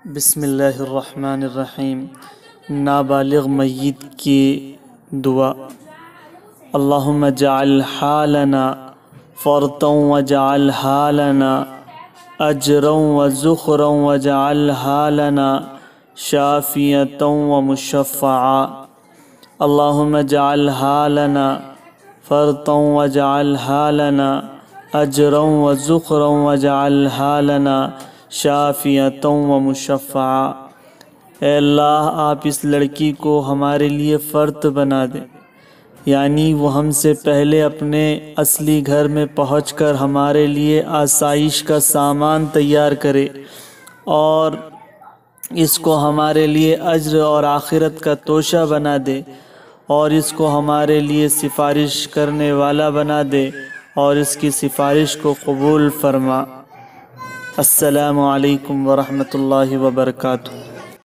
بسم اللہ الرحمن الرحیم۔ نابالغ میت کی دعا۔ اللہم اجعل حالنا فرطا واجعل حالنا اجرا وزخرا واجعل حالنا شافیتا ومشفعا۔ اللہم اجعل حالنا فرطا واجعل حالنا اجرا وزخرا واجعل حالنا شافیتا ومشفعا۔ اے اللہ، آپ اس لڑکی کو ہمارے لیے فرد بنا دیں، یعنی وہ ہم سے پہلے اپنے اصلی گھر میں پہنچ کر ہمارے لیے آسائش کا سامان تیار کرے، اور اس کو ہمارے لیے اجر اور آخرت کا توشہ بنا دے، اور اس کو ہمارے لیے سفارش کرنے والا بنا دے، اور اس کی سفارش کو قبول فرما۔ السلام علیکم ورحمۃ اللہ وبرکاتہ۔